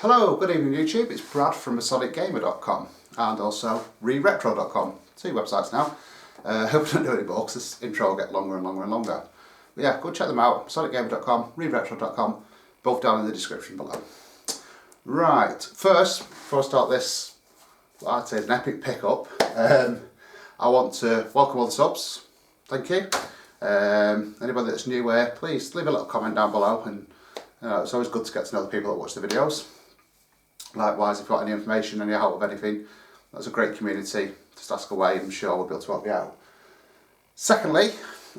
Hello, good evening YouTube, it's Brad from MasonicGamer.com and also ReRetro.com, two websites now. Hope I don't do any more because this intro will get longer and longer and longer. But yeah, go check them out, MasonicGamer.com, ReRetro.com, both down in the description below. Right, first, before I start this, I'd say it's an epic pickup, I want to welcome all the subs, thank you. Anybody that's new here, please leave a little comment down below, and it's always good to get to know the people that watch the videos. Likewise, if you've got any information, any help with anything, that's a great community. Just ask away, I'm sure we'll be able to help you out. Secondly,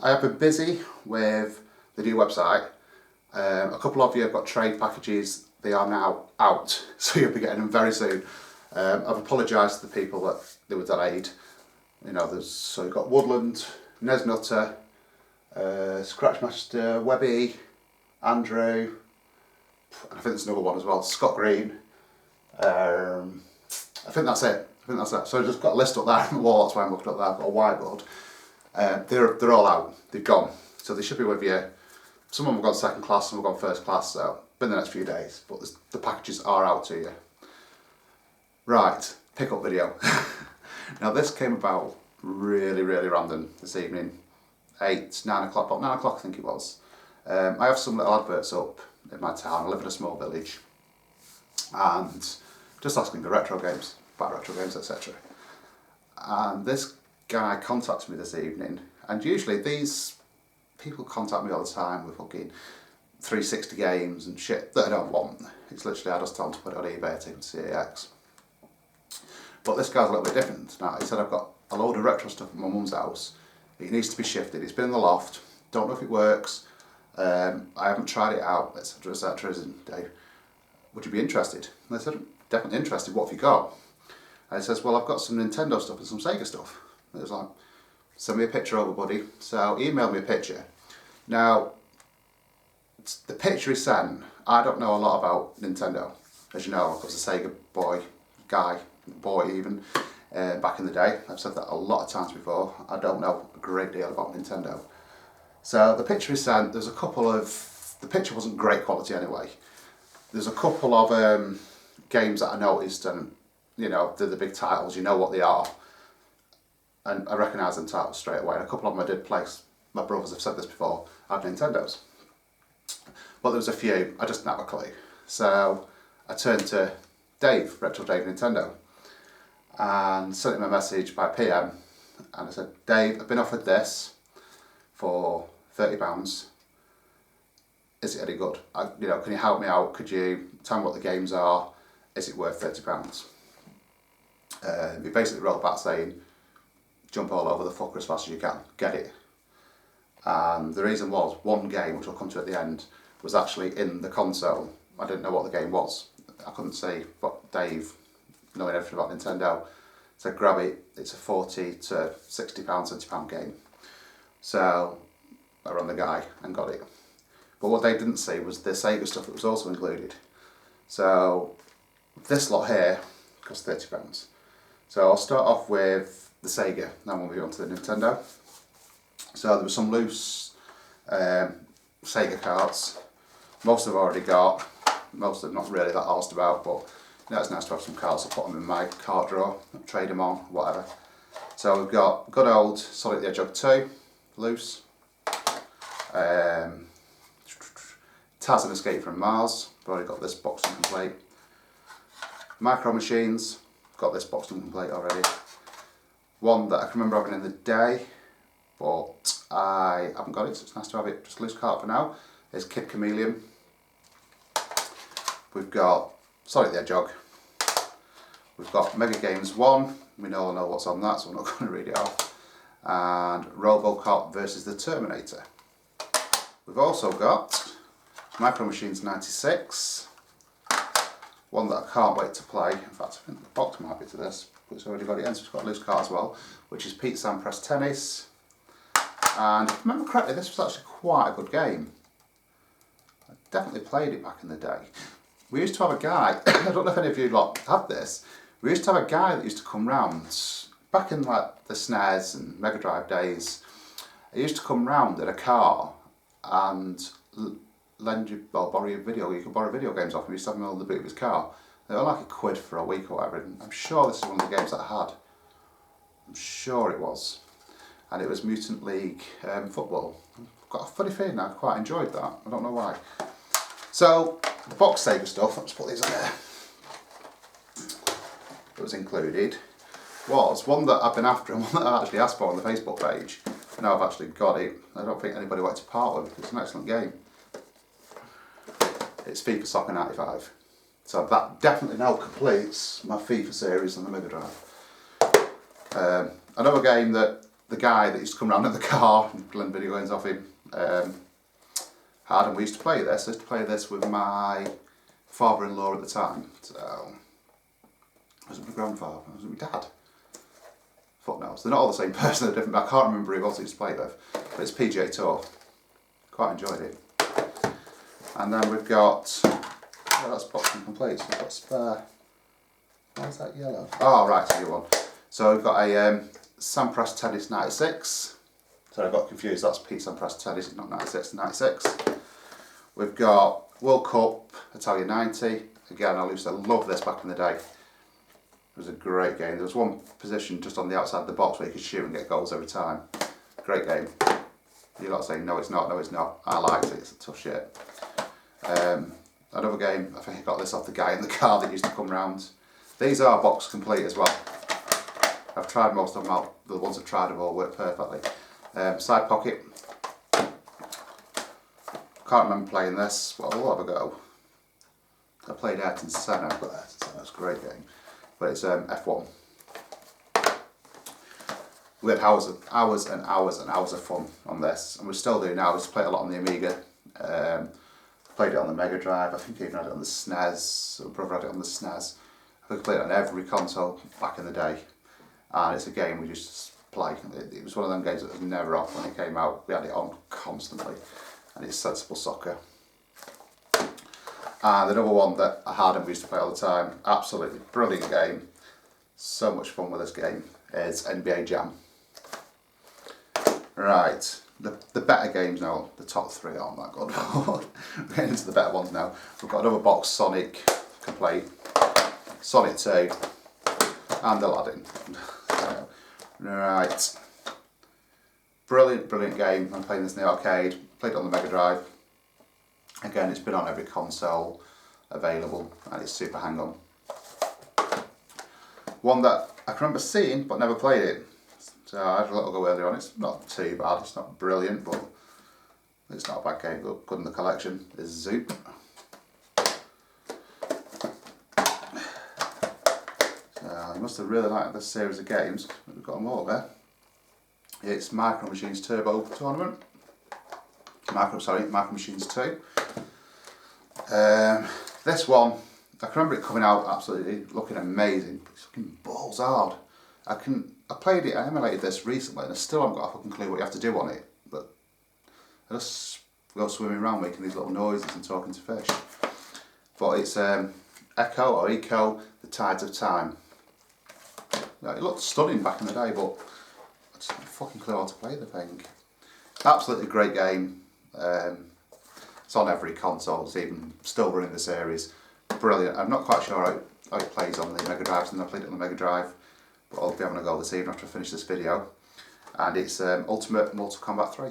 I have been busy with the new website. A couple of you have got trade packages, they are now out, so you'll be getting them very soon. I've apologised to the people that they were delayed. So you've got Woodland, Nez Nutter, Scratchmaster, Webby, Andrew, and I think there's another one as well, Scott Green. I think that's it. So I've just got a list up there on the wall, that's why I'm looking up there, I've got a whiteboard. They're all out, they've gone. So they should be with you. Some of them have gone second class, some have gone first class, so been the next few days, but the packages are out to you. Right, pickup video. Now this came about really random this evening. 9 o'clock, about 9 o'clock I think it was. I have some little adverts up in my town. I live in a small village, and just asking for retro games, about retro games, etc. And this guy contacted me this evening, and usually these people contact me all the time with fucking 360 games and shit that I don't want. It's literally I just tell them to put it on eBay, take them to CAX. But this guy's a little bit different. Now he said, I've got a load of retro stuff at my mum's house. It needs to be shifted. It's been in the loft. Don't know if it works. I haven't tried it out, etc, etc. And Dave, would you be interested? And I said, definitely interested. What have you got? And he says, well, I've got some Nintendo stuff and some Sega stuff. And it was like, send me a picture over, buddy. So he emailed me a picture. Now, the picture he sent, I don't know a lot about Nintendo. As you know, I was a Sega boy even, back in the day. I've said that a lot of times before. I don't know a great deal about Nintendo. So the picture he sent, there's a couple of, the picture wasn't great quality anyway. There's a couple of games that I noticed, and they're the big titles, you know what they are. And I recognise them titles straight away. And a couple of them I did play, my brothers have said this before, I had Nintendos. But there was a few, I just didn't have a clue. So I turned to Dave, Retro Dave Nintendo, and sent him a message by PM, and I said, Dave, I've been offered this for £30. Is it any good? Can you help me out? Could you tell me what the games are? Is it worth £30? He basically wrote back saying, jump all over the fucker as fast as you can, get it. And the reason was, one game, which I'll come to at the end, was actually in the console. I didn't know what the game was. I couldn't see, but Dave, knowing everything about Nintendo, said grab it, it's a £40 to £60, £70 game. So I rang the guy and got it. But what they didn't see was the Sega stuff that was also included. So this lot here cost £30. So I'll start off with the Sega, then we'll move on to the Nintendo. So there were some loose Sega cards. Most I've already got, most of them not really that arsed about, but it's nice to have some cards to put them in my card drawer, trade them on, whatever. So we've got good old Sonic the Hedgehog 2, loose. Taz and Escape from Mars, I've already got this boxed and complete. Micro Machines, got this boxed and complete already. One that I can remember having in the day, but I haven't got it, so it's nice to have it just loose card for now, is Kid Chameleon. We've got Sonic the Hedgehog. We've got Mega Games 1, we all know what's on that, so I'm not going to read it off. And Robocop versus the Terminator. We've also got Micro Machines 96, one that I can't wait to play. In fact, I think the box might be to this, but it's already got it in, so it's got a loose card as well, which is Pete Sampras Tennis. And if I remember correctly, this was actually quite a good game. I definitely played it back in the day. We used to have a guy, I don't know if any of you lot had this, we used to have a guy that used to come round, back in like the SNES and Mega Drive days, he used to come round in a car and lend you, well, borrow your video. You could borrow video games off him. He used to have them on the boot of his car. They were like £1 for a week or whatever. And I'm sure this is one of the games that I had. I'm sure it was. And it was Mutant League football. I've got a funny feeling I quite enjoyed that. I don't know why. So, the box Sega stuff, I'll just put these on there. That was included was one that I've been after and one that I actually asked for on the Facebook page. Now I've actually got it. I don't think anybody wanted to part with. It's an excellent game. It's FIFA Soccer 95. So that definitely now completes my FIFA series on the Mega Drive. Another game that the guy that used to come around in the car and lend video games off him had, and we used to play this. I used to play this with my father-in-law at the time. So, was it my grandfather? Was it my dad? Fuck knows. They're not all the same person, they're different, but I can't remember who it was I used to play with. But it's PGA Tour. Quite enjoyed it. And then we've got, well, that's boxing complete, so we've got spare. Why is that yellow? Oh, right, it's a new one. So we've got a Sampras Tennis 96. So I got confused, that's Pete Sampras Tennis, not 96, 96. We've got World Cup Italia 90. Again, I used to love this back in the day. It was a great game. There was one position just on the outside of the box where you could shoot and get goals every time. Great game. You're not saying no it's not, no it's not. I liked it, it's a tough shit. Another game, I think I got this off the guy in the car that used to come round. These are box complete as well. I've tried most of them out. The ones I've tried have all worked perfectly. Side pocket. Can't remember playing this. Well, we'll have a go. I played Ayrton Senna, but Ayrton Senna was a great game. But it's F1. We had hours and hours of fun on this, and we still do now. We just play it a lot on the Amiga. Played it on the Mega Drive. I think I even had it on the SNES. My brother had it on the SNES. I think I played it on every console back in the day. And it's a game we just play. It was one of them games that was never off when it came out. We had it on constantly, and it's sensible soccer. And another one that I had and we used to play all the time, absolutely brilliant game, so much fun with this game, is NBA Jam. Right, the better games now, the top three aren't that good. We're getting into the better ones now. We've got another box Sonic complete, Sonic 2, and Aladdin. Right, brilliant game. I'm playing this in the arcade, played it on the Mega Drive. Again, it's been on every console available and it's super hang-on. One that I can remember seeing but never played it. So I had a little go earlier on. It's not too bad, it's not brilliant, but it's not a bad game. Good in the collection is Zoop. So I must have really liked this series of games. We've got them all there. It's Micro Machines Turbo Tournament. Micro Machines 2. This one, I can remember it coming out absolutely looking amazing. It's fucking balls hard. I played it, I emulated this recently, and I still haven't got a fucking clue what you have to do on it. But I just go swimming around making these little noises and talking to fish. But it's Echo or Eco, The Tides of Time. Now, it looked stunning back in the day, but I just haven't a fucking clue how to play the thing. Absolutely great game. It's on every console, it's even still running the series. Brilliant. I'm not quite sure how it plays on the Mega Drive, and I played it on the Mega Drive, but I'll be having a go this evening after I finish this video. And it's Ultimate Mortal Kombat 3.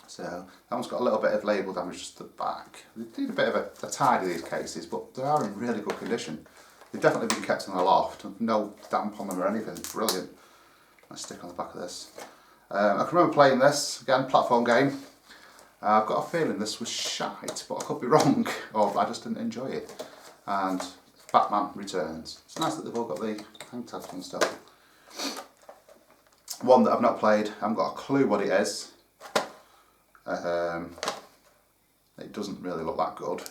So that one's got a little bit of label damage just at the back. They need a bit of a tidy these cases, but they are in really good condition. They've definitely been kept in the loft, no damp on them or anything. Brilliant. Let's stick on the back of this. I can remember playing this, again, platform game. I've got a feeling this was shite, but I could be wrong, or I just didn't enjoy it. And Batman Returns. It's nice that they've all got the hang tags and stuff. One that I've not played, I haven't got a clue what it is. It doesn't really look that good.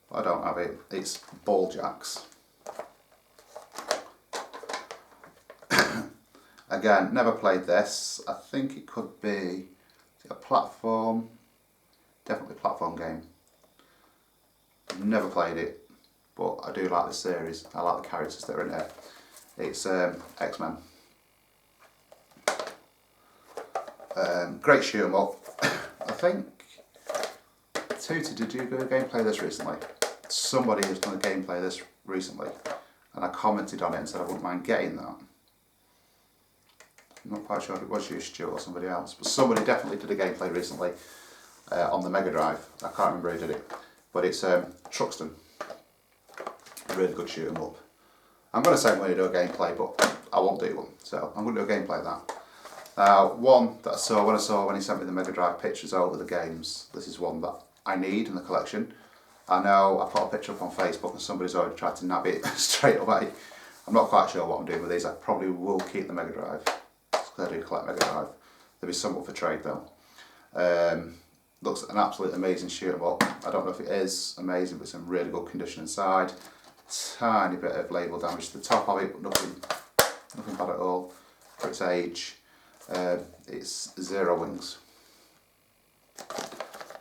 But I don't have it. It's Ball Jacks. Again, never played this. I think it could be a platform, definitely a platform game. Never played it, but I do like the series. I like the characters that are in here. It's X-Men. Great shoot 'em up. I think Tutor, did you go gameplay this recently? Somebody has done a gameplay this recently, and I commented on it and said I wouldn't mind getting that. I'm not quite sure if it was you, Stuart, or somebody else, but somebody definitely did a gameplay recently on the Mega Drive. I can't remember who did it, but it's Truxton. A really good shoot 'em up. I'm going to say I'm going to do a gameplay, but I won't do one, so I'm going to do a gameplay of that. One that I saw when he sent me the Mega Drive pictures over the games, this is one that I need in the collection. I know I put a picture up on Facebook and somebody's already tried to nab it straight away. I'm not quite sure what I'm doing with these. I probably will keep the Mega Drive, because I do collect Mega Drive. There'll be some up for trade though. Looks an absolute amazing shoot 'em up. I don't know if it is amazing, but it's in really good condition inside. Tiny bit of label damage to the top of it, but nothing bad at all for its age. It's 0 wings,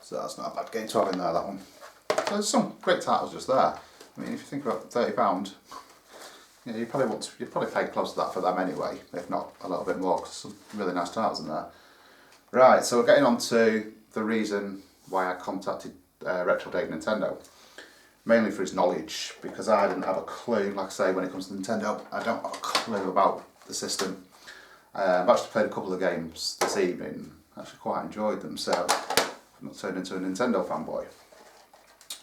so that's not a bad game to have in there, that one. So there's some great titles just there. I mean, if you think about £30, you know, you'd probably pay close to that for them anyway, if not a little bit more, because some really nice titles in there. Right, so we're getting on to the reason why I contacted Retro Dave Nintendo. Mainly for his knowledge, because I didn't have a clue. Like I say, when it comes to Nintendo, I don't have a clue about the system. I've actually played a couple of games this evening, actually quite enjoyed them, so I've not turned into a Nintendo fanboy.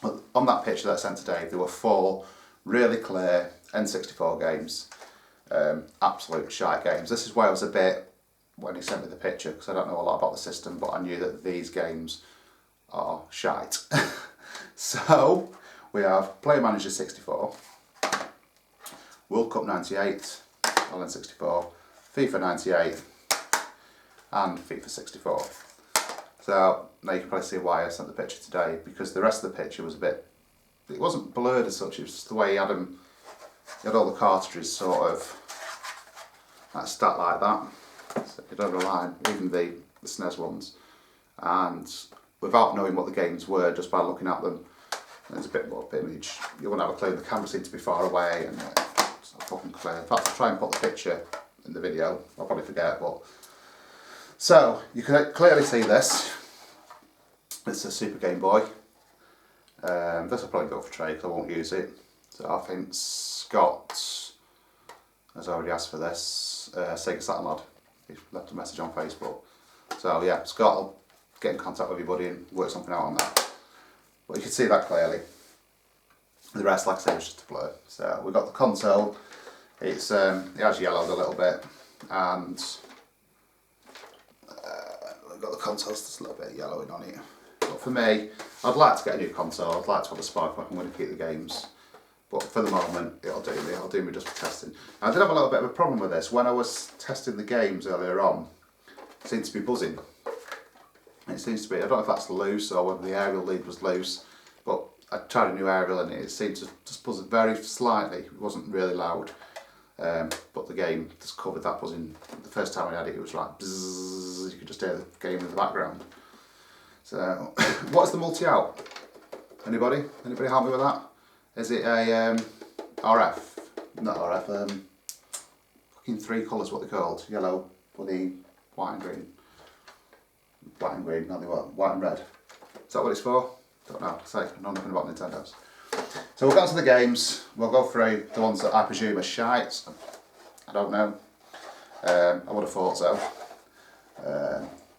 But on that picture that I sent to Dave, there were 4 really clear N64 games, absolute shite games. This is why I was a bit, when he sent me the picture, because I don't know a lot about the system, but I knew that these games are shite. So, we have Player Manager 64, World Cup 98, on 64, FIFA 98, and FIFA 64. So now you can probably see why I sent the picture today, because the rest of the picture was a bit, it wasn't blurred as such, it was just the way he had them, he had all the cartridges sort of like stacked like that, so you don't rely on even the SNES ones, and without knowing what the games were, just by looking at them, there's a bit more of image. You won't have a clue, the camera seemed to be far away and it's not fucking clear. In fact, I'll try and put the picture in the video, I'll probably forget, but... So, you can clearly see this. It's a Super Game Boy. This will probably go for trade because I won't use it. So I think Scott has already asked for this, Sega Saturn lad. He's left a message on Facebook. So yeah, Scott will get in contact with your buddy and work something out on that. But you can see that clearly. The rest, like I say, was just a blur. So we've got the console. It's it has yellowed a little bit, and we've got the console just a little bit of yellowing on it. But for me, I'd like to get a new console. I'd like to have a Spark if I'm going to keep the games. But for the moment, it'll do me. It'll do me just for testing. Now, I did have a little bit of a problem with this. When I was testing the games earlier on, it seemed to be buzzing. It seems to be, I don't know if that's loose or whether the aerial lead was loose, but I tried a new aerial and it seemed to just buzz very slightly. It wasn't really loud, but the game just covered that buzzing. The first time I had it, it was like bzzz, you could just hear the game in the background. So, what's the multi-out? Anybody? Anybody help me with that? Is it a RF? Not RF, fucking 3 colours, what they're called. Yellow, bloody, white and green. White and green, not the white and red. Is that what it's for? Don't know, say, I know nothing about Nintendos. So we'll go to the games, we'll go through the ones that I presume are shite. I don't know. I would have thought so.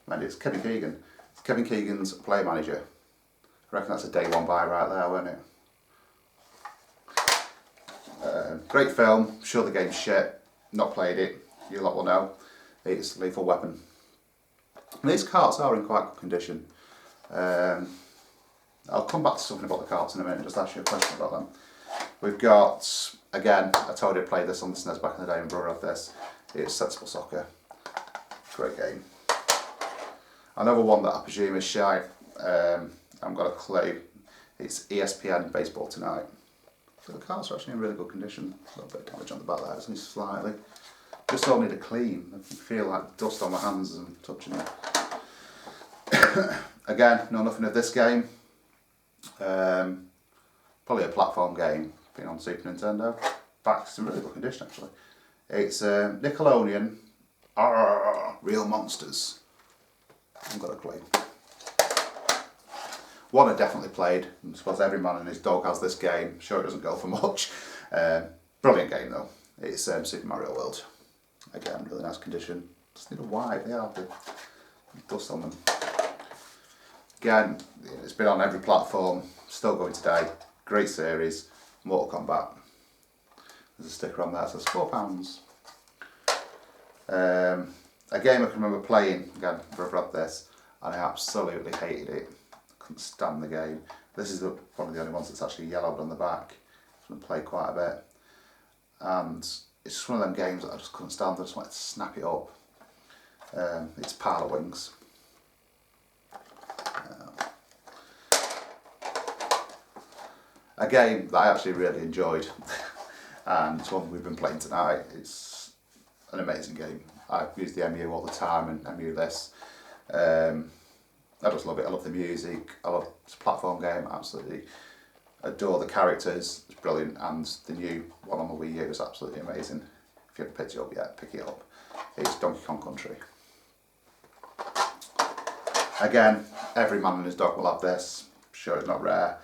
Maybe it's Kevin Keegan. It's Kevin Keegan's Player Manager. I reckon that's a day one buy right there, won't it? Great film, sure the game's shit, not played it, you lot will know. It's Lethal Weapon. And these carts are in quite good condition. I'll come back to something about the carts in a minute and just ask you a question about them. We've got, again, I told you I played this on the SNES back in the day and brother of this. It's Sensible Soccer. Great game. Another one that I presume is shite, I haven't got a clue. It's ESPN Baseball Tonight. So the carts are actually in really good condition. A little bit of damage on the back there, only slightly. Just all need a clean. I feel like dust on my hands and touching it. Again, know nothing of this game. Probably a platform game, being on Super Nintendo. Back, it's in really good condition actually. It's Nickelodeon, Real Monsters. I haven't got a clue. One I definitely played. I suppose every man and his dog has this game. Sure, it doesn't go for much. Brilliant game though. It's Super Mario World. Again, really nice condition. Just need a wipe. Yeah, the dust on them. Again, it's been on every platform. Still going today. Great series. Mortal Kombat. There's a sticker on there. It says £4. A game I can remember playing. Again, I've read this, and I absolutely hated it. Couldn't stand the game. This is one of the only ones that's actually yellowed on the back. I've played quite a bit, and it's just one of them games that I just couldn't stand. I just wanted to snap it up. It's Parlour Wings. A game that I actually really enjoyed, and it's one we've been playing tonight. It's an amazing game. I use the MU all the time and MU this. I just love it. I love the music. It's a platform game. Absolutely adore the characters. It's brilliant, and the new one on the Wii U is absolutely amazing. If you haven't picked it up yet, pick it up. It's Donkey Kong Country. Again, every man and his dog will have this. I'm sure it's not rare.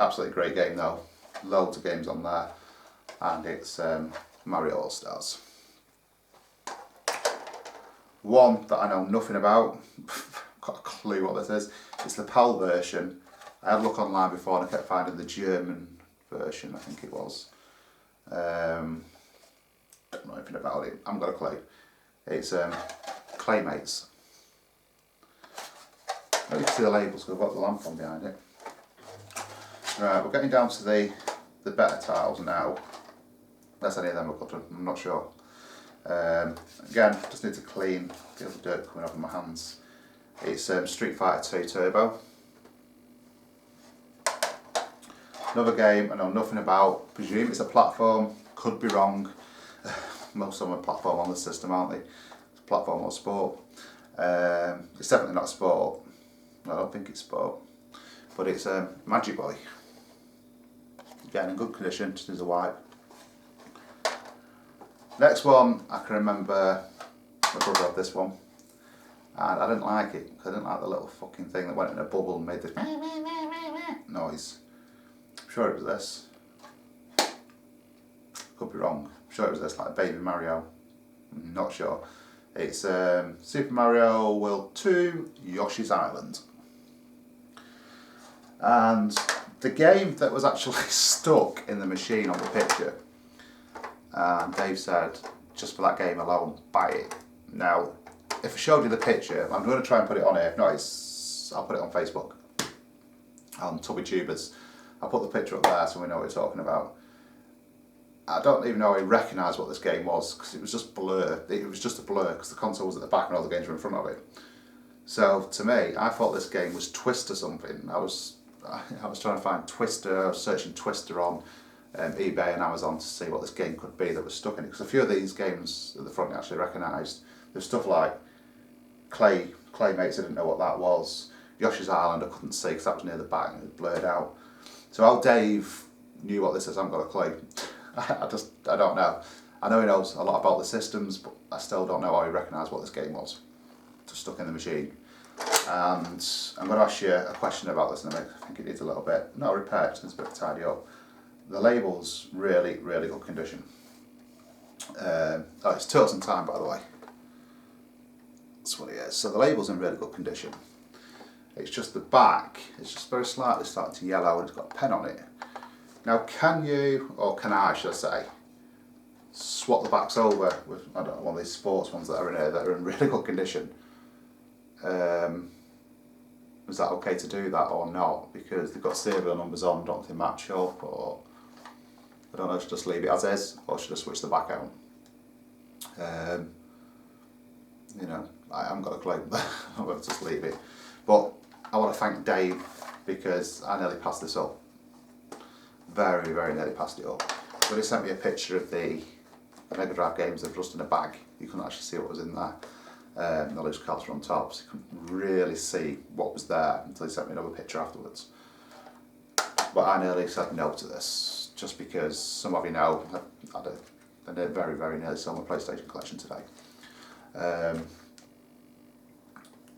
Absolutely great game though. Loads of games on there, and it's Mario All Stars. One that I know nothing about, got a clue what this is. It's the PAL version. I had a look online before and I kept finding the German version, I think it was. Don't know anything about it. I haven't got a clue. It's Claymates. You can see the labels because I've got the lamp on behind it. Right, we're getting down to the better tiles now. Unless any of them are cut, I'm not sure. Again, just need to clean the other dirt coming off of my hands. It's Street Fighter 2 Turbo. Another game I know nothing about. Presume it's a platform, could be wrong. Most of them are platform on the system, aren't they? It's a platform or sport. It's definitely not sport. I don't think it's sport. But it's Magic Boy. Again, in good condition, just needs a wipe. Next one, I can remember my brother had this one, and I didn't like it. I didn't like the little fucking thing that went in a bubble and made this noise. I'm sure it was this. Could be wrong. I'm sure it was this, like Baby Mario. I'm not sure. It's Super Mario World 2 Yoshis Island. And the game that was actually stuck in the machine on the picture, and Dave said, just for that game alone, buy it. Now, if I showed you the picture, I'm going to try and put it on here. If not, I'll put it on Facebook, on Tubby Tubers. I'll put the picture up there so we know what we're talking about. I don't even know I recognised what this game was, because it was just blur. It was just a blur, because the console was at the back and all the games were in front of it. So, to me, I thought this game was Twister something. I was trying to find Twister. I was searching Twister on eBay and Amazon to see what this game could be that was stuck in it. Because a few of these games at the front I actually recognised. There's stuff like Claymates, I didn't know what that was. Yoshis Island I couldn't see because that was near the back and it was blurred out. So how Dave knew what this is, I haven't got a clue. I don't know. I know he knows a lot about the systems, but I still don't know how he recognised what this game was. Just stuck in the machine. And I'm going to ask you a question about this in a minute. I think it needs a little bit, not repair, just needs a bit of tidy up. The label's really, really good condition. It's Turtles in Time, by the way. That's what it is. So the label's in really good condition. It's just the back, it's just very slightly starting to yellow and it's got a pen on it. Now can you, or can I should I say, swap the backs over with, I don't know, one of these sports ones that are in here that are in really good condition? Is that okay to do that or not? Because they've got serial numbers on, don't they match up, or I don't know, should I just leave it as is or should I switch the back out? You know, I haven't got a clue. I'm going to just leave it. But I want to thank Dave because I nearly passed this up. Very, very nearly passed it up. But he sent me a picture of the Mega Drive games that were just in a bag. You couldn't actually see what was in there. The loose cards were on top, so you couldn't really see what was there until he sent me another picture afterwards. But I nearly said no to this, just because some of you know I did very, very nearly sell my PlayStation collection today.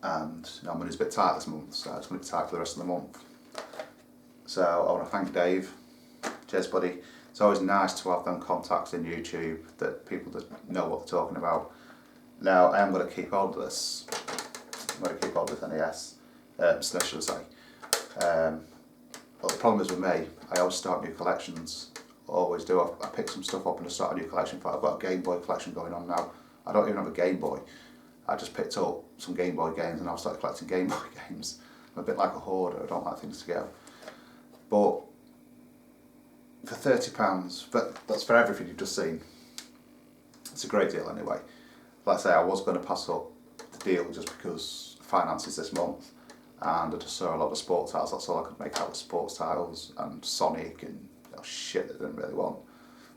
and money's a bit tight this month, so it's going to be tight for the rest of the month. So I want to thank Dave. Cheers, buddy. It's always nice to have them contacts in YouTube that people that know what they're talking about. Now I am going to keep hold of this. I'm going to keep hold of this NES, should I say. But the problem is with me, I always start new collections. Always do. I pick some stuff up and I start a new collection. In fact, I've got a Gameboy collection going on now. I don't even have a Game Boy. I just picked up some Game Boy games and I've started collecting Game Boy games. I'm a bit like a hoarder, I don't like things to go. But for £30, but that's for everything you've just seen. It's a great deal anyway. Like I say, I was going to pass up the deal just because finances this month, and I just saw a lot of sports titles. That's all I could make out with sports titles and Sonic and shit that I didn't really want.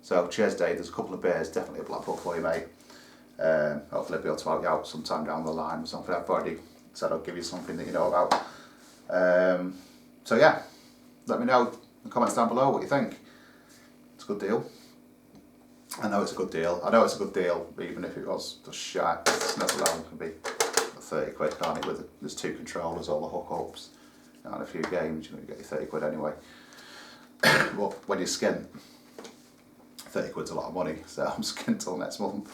So cheers, Dave. There's a couple of beers, definitely a Blackpool for you, mate. Hopefully I'll be able to help you out sometime down the line or something. I've already said I'll give you something that you know about. So yeah, let me know in the comments down below what you think. It's a good deal. I know it's a good deal. I know it's a good deal even if it was just shite. It's never alone, can be 30 quid, can't it? With there's 2 controllers, all the hookups, and a few games, you get your 30 quid anyway. Well, when you're skint, 30 quid's a lot of money, so I'm skint till next month.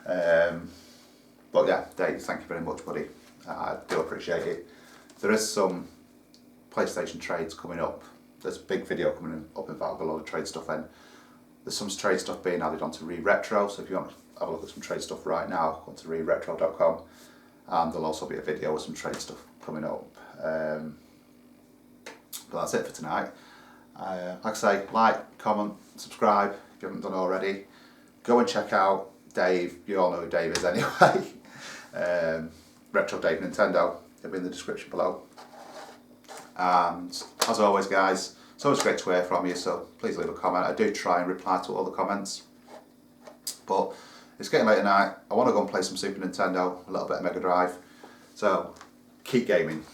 But yeah, Dave, thank you very much, buddy. I do appreciate it. There is some PlayStation trades coming up. There's a big video coming up, in fact, with a lot of trade stuff in. There's some trade stuff being added onto Re-Retro, so if you want to have a look at some trade stuff right now, go to reretro.com, and there'll also be a video with some trade stuff coming up. But that's it for tonight. Like I say, like, comment, subscribe if you haven't done already. Go and check out Dave. You all know who Dave is anyway. Retro Dave Nintendo. It'll be in the description below. And as always, guys, it's always great to hear from you, so please leave a comment. I do try and reply to all the comments, but it's getting late at night. I want to go and play some Super Nintendo, a little bit of Mega Drive, so keep gaming.